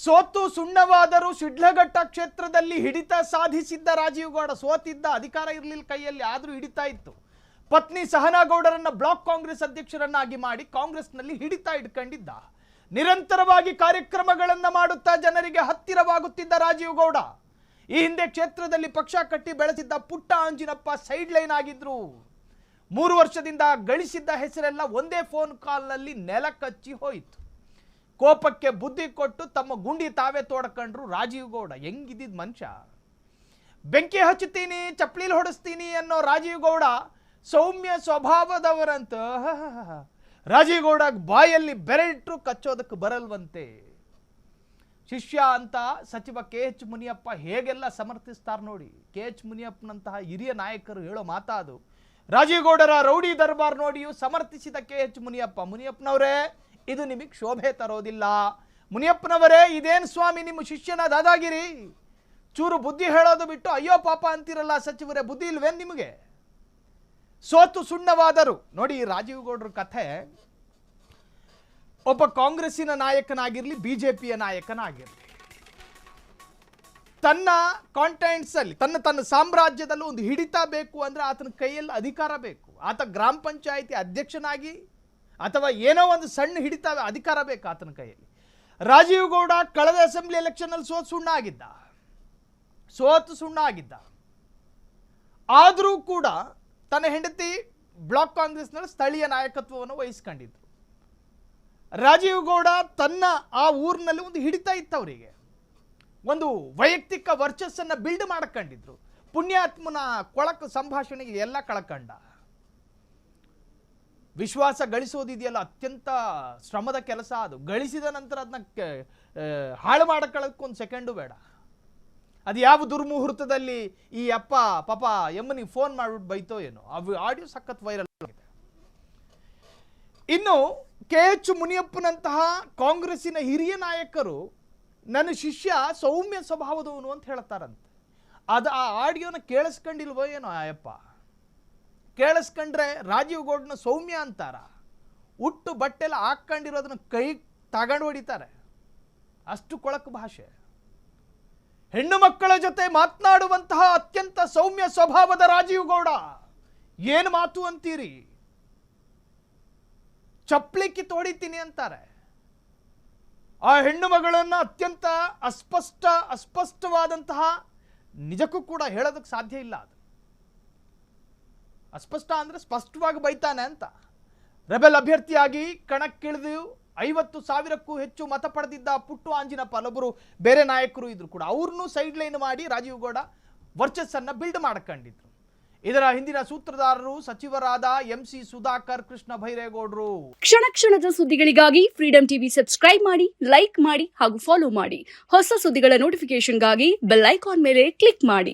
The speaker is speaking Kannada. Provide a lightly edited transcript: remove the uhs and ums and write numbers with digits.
ಸೋತು ಸುಣ್ಣವಾದರೂ ಶಿಡ್ಲಘಟ್ಟ ಕ್ಷೇತ್ರದಲ್ಲಿ ಹಿಡಿತ ಸಾಧಿಸಿದ್ದ ರಾಜೀವ್ ಗೌಡ ಸೋತಿದ್ದ, ಅಧಿಕಾರ ಇರಲಿಲ್ಲ ಕೈಯಲ್ಲಿ, ಆದರೂ ಹಿಡಿತಾ ಇತ್ತು. ಪತ್ನಿ ಸಹನಾ ಗೌಡರನ್ನ ಬ್ಲಾಕ್ ಕಾಂಗ್ರೆಸ್ ಅಧ್ಯಕ್ಷರನ್ನಾಗಿ ಮಾಡಿ ಕಾಂಗ್ರೆಸ್ನಲ್ಲಿ ಹಿಡಿತ ಇಟ್ಕೊಂಡಿದ್ದ. ನಿರಂತರವಾಗಿ ಕಾರ್ಯಕ್ರಮಗಳನ್ನ ಮಾಡುತ್ತಾ ಜನರಿಗೆ ಹತ್ತಿರವಾಗುತ್ತಿದ್ದ ರಾಜೀವ್ ಗೌಡ. ಈ ಹಿಂದೆ ಕ್ಷೇತ್ರದಲ್ಲಿ ಪಕ್ಷ ಕಟ್ಟಿ ಬೆಳೆಸಿದ್ದ ಪುಟ್ಟ ಆಂಜಿನಪ್ಪ ಸೈಡ್ ಲೈನ್ ಆಗಿದ್ರು. 3 ವರ್ಷದಿಂದ ಗಳಿಸಿದ್ದ ಹೆಸರೆಲ್ಲ ಒಂದೇ ಫೋನ್ ಕಾಲ್ನಲ್ಲಿ ನೆಲ ಕಚ್ಚಿ ಹೋಯಿತು. ಕೋಪಕ್ಕೆ ಬುದ್ಧಿ ಕೊಟ್ಟು ತಮ್ಮ ಗುಂಡಿ ತಾವೇ ತೋಡ್ಕೊಂಡ್ರು ರಾಜೀವ್ ಗೌಡ. ಹೆಂಗಿದ್ದ ಮನುಷ್ಯ, ಬೆಂಕಿ ಹಚ್ಚುತ್ತೀನಿ ಚಪ್ಪಲಿಲಿ ಹೊಡಿಸ್ತೀನಿ ಅನ್ನೋ ರಾಜೀವ್ ಗೌಡ ಸೌಮ್ಯ ಸ್ವಭಾವದವರಂತ. ರಾಜೀವ್ ಗೌಡ ಬಾಯಲ್ಲಿ ಬೆರಳಿಟ್ರು ಕಚ್ಚೋದಕ್ಕೆ ಬರಲ್ವಂತೆ. ಶಿಷ್ಯ ಅಂತ ಸಚಿವ KH ಮುನಿಯಪ್ಪ ಹೇಗೆಲ್ಲ ಸಮರ್ಥಿಸ್ತಾರೆ ನೋಡಿ. KH ಮುನಿಯಪ್ಪನಂತಹ ಹಿರಿಯ ನಾಯಕರು ಹೇಳೋ ಮಾತಾದು. ರಾಜೀವ್ ಗೌಡರ ರೌಡಿ ದರ್ಬಾರ್ ನೋಡಿಯೂ ಸಮರ್ಥಿಸಿದ KH ಮುನಿಯಪ್ಪ. ಮುನಿಯಪ್ಪನವರೇ, ಇದು ನಿಮಗೆ ಶೋಭೆ ತರೋದಿಲ್ಲ. ಮುನಿಯಪ್ಪನವರೇ, ಇದೇನು ಸ್ವಾಮಿ ನಿಮ್ಮ ಶಿಷ್ಯನ ದಾದಾಗಿರಿ? ಚೂರು ಬುದ್ಧಿ ಹೇಳೋದು ಬಿಟ್ಟು ಅಯ್ಯೋ ಪಾಪ ಅಂತಿರಲ್ಲ ಸಚಿವರೇ, ಬುದ್ಧಿ ಇಲ್ವೇನು ನಿಮಗೆ? ಸೋತು ಸುಣ್ಣವಾದರು ನೋಡಿ. ರಾಜೀವ್ ಗೌಡರ ಕಥೆ, ಒಬ್ಬ ಕಾಂಗ್ರೆಸ್ಸಿನ ನಾಯಕನಾಗಿರಲಿ, ಬಿಜೆಪಿಯ ನಾಯಕನಾಗಿರಲಿ, ತನ್ನ ಕಾಂಟೆಂಟ್ಸ್ ಅಲ್ಲಿ ತನ್ನ ಸಾಮ್ರಾಜ್ಯದಲ್ಲೂ ಒಂದು ಹಿಡಿತ ಬೇಕು ಅಂದ್ರೆ ಆತನ ಕೈಯಲ್ಲಿ ಅಧಿಕಾರ ಬೇಕು. ಆತ ಗ್ರಾಮ ಪಂಚಾಯಿತಿ ಅಧ್ಯಕ್ಷನಾಗಿ ಅಥವಾ ಏನೋ ಒಂದು ಸಣ್ಣ ಹಿಡಿತ ಅಧಿಕಾರ ಬೇಕು ಆತನ ಕೈಯಲ್ಲಿ. ರಾಜೀವ್ ಗೌಡ ಕಳೆದ ಅಸೆಂಬ್ಲಿ ಎಲೆಕ್ಷನ್ ಅಲ್ಲಿ ಸೋತು ಸುಣ್ಣ ಆಗಿದ್ದ. ಆದರೂ ಕೂಡ ತನ್ನ ಹೆಂಡತಿ ಬ್ಲಾಕ್ ಕಾಂಗ್ರೆಸ್ನಲ್ಲಿ ಸ್ಥಳೀಯ ನಾಯಕತ್ವವನ್ನು ವಹಿಸ್ಕೊಂಡಿದ್ರು. ರಾಜೀವ್ ಗೌಡ ತನ್ನ ಆ ಊರಿನಲ್ಲಿ ಒಂದು ಹಿಡಿತ ಇತ್ತು, ಅವರಿಗೆ ಒಂದು ವೈಯಕ್ತಿಕ ವರ್ಚಸ್ಸನ್ನು ಬಿಲ್ಡ್ ಮಾಡ್ಕೊಂಡಿದ್ರು. ಪುಣ್ಯಾತ್ಮನ ಕೊಳಕು ಸಂಭಾಷಣೆಗೆ ಎಲ್ಲ ಕಳ್ಕಂಡ. ವಿಶ್ವಾಸ ಗಳಿಸೋದಿದೆಯಲ್ಲ ಅತ್ಯಂತ ಶ್ರಮದ ಕೆಲಸ. ಅದು ಗಳಿಸಿದ ನಂತರ ಅದನ್ನ ಹಾಳು ಮಾಡಕೊಳ್ಳೋದಕ್ಕೊಂದು ಸೆಕೆಂಡು ಬೇಡ. ಅದು ಯಾವ ದುರ್ಮುಹೂರ್ತದಲ್ಲಿ ಈ ಅಪ್ಪ ಪಾಪ ಎಮ್ಮನಿಗೆ ಫೋನ್ ಮಾಡ್ಬಿಟ್ಟು ಬೈತೋ ಏನೋ, ಅವು ಆಡಿಯೋ ಸಖತ್ ವೈರಲ್ ಆಗಿದೆ. ಇನ್ನು KH ಮುನಿಯಪ್ಪನಂತಹ ಕಾಂಗ್ರೆಸ್ಸಿನ ಹಿರಿಯ ನಾಯಕರು ನನ್ನ ಶಿಷ್ಯ ಸೌಮ್ಯ ಸ್ವಭಾವದವನು ಅಂತ ಹೇಳ್ತಾರಂತೆ. ಆ ಆಡಿಯೋನ ಕೇಳಿಸ್ಕೊಂಡಿಲ್ವೋ ಏನೋ ಅಯ್ಯಪ್ಪ. ಕೇಳಿಸ್ಕೊಂಡ್ರೆ ರಾಜೀವ್ ಗೌಡನ ಸೌಮ್ಯ ಅಂತಾರ. ಉಟ್ಟು ಬಟ್ಟೆಲ್ಲ ಹಾಕ್ಕೊಂಡಿರೋದನ್ನ ಕೈ ತಗೊಂಡು ಹೊಡಿತಾರೆ, ಅಷ್ಟು ಕೊಳಕು ಭಾಷೆ. ಹೆಣ್ಣು ಮಕ್ಕಳ ಜೊತೆ ಮಾತನಾಡುವಂತಹ ಅತ್ಯಂತ ಸೌಮ್ಯ ಸ್ವಭಾವದ ರಾಜೀವ್ ಗೌಡ ಏನು ಮಾತು ಅಂತೀರಿ? ಚಪ್ಪಲಿಕ್ಕಿ ತೋಡಿತೀನಿ ಅಂತಾರೆ. ಆ ಹೆಣ್ಣು ಮಗಳನ್ನ ಅತ್ಯಂತ ಅಸ್ಪಷ್ಟವಾದಂತಹ, ನಿಜಕ್ಕೂ ಕೂಡ ಹೇಳೋದಕ್ಕೆ ಸಾಧ್ಯ ಇಲ್ಲ. ಅದು ಅಸ್ಪಷ್ಟ ಅಂದ್ರೆ ಸ್ಪಷ್ಟವಾಗಿ ಬೈತಾನೆ ಅಂತ. ರೆಬೆಲ್ ಅಭ್ಯರ್ಥಿಯಾಗಿ ಕಣಕ್ಕಿಳಿದು 50,000ಕ್ಕೂ ಹೆಚ್ಚು ಮತ ಪಡೆದಿದ್ದ ಪುಟ್ಟು ಆಂಜಿನಪ್ಪ ಅಲ್ಲೊಬ್ಬರು ಬೇರೆ ನಾಯಕರು ಇದ್ರು ಕೂಡ, ಅವ್ರನ್ನೂ ಸೈಡ್ ಲೈನ್ ಮಾಡಿ ರಾಜೀವ್ ಗೌಡ ವರ್ಚಸ್ಸನ್ನ ಬಿಲ್ಡ್ ಮಾಡ್ಕೊಂಡಿದ್ರು. ಇದರ ಹಿಂದಿನ ಸೂತ್ರಧಾರರು ಸಚಿವರಾದ MC ಸುಧಾಕರ್, ಕೃಷ್ಣ ಭೈರೇಗೌಡರು. ಕ್ಷಣ ಕ್ಷಣದ ಸುದ್ದಿಗಳಿಗಾಗಿ ಫ್ರೀಡಂ ಟಿವಿ ಸಬ್ಸ್ಕ್ರೈಬ್ ಮಾಡಿ, ಲೈಕ್ ಮಾಡಿ ಹಾಗೂ ಫಾಲೋ ಮಾಡಿ. ಹೊಸ ಸುದ್ದಿಗಳ ನೋಟಿಫಿಕೇಶನ್ಗಾಗಿ ಬೆಲ್ ಐಕಾನ್ ಮೇಲೆ ಕ್ಲಿಕ್ ಮಾಡಿ.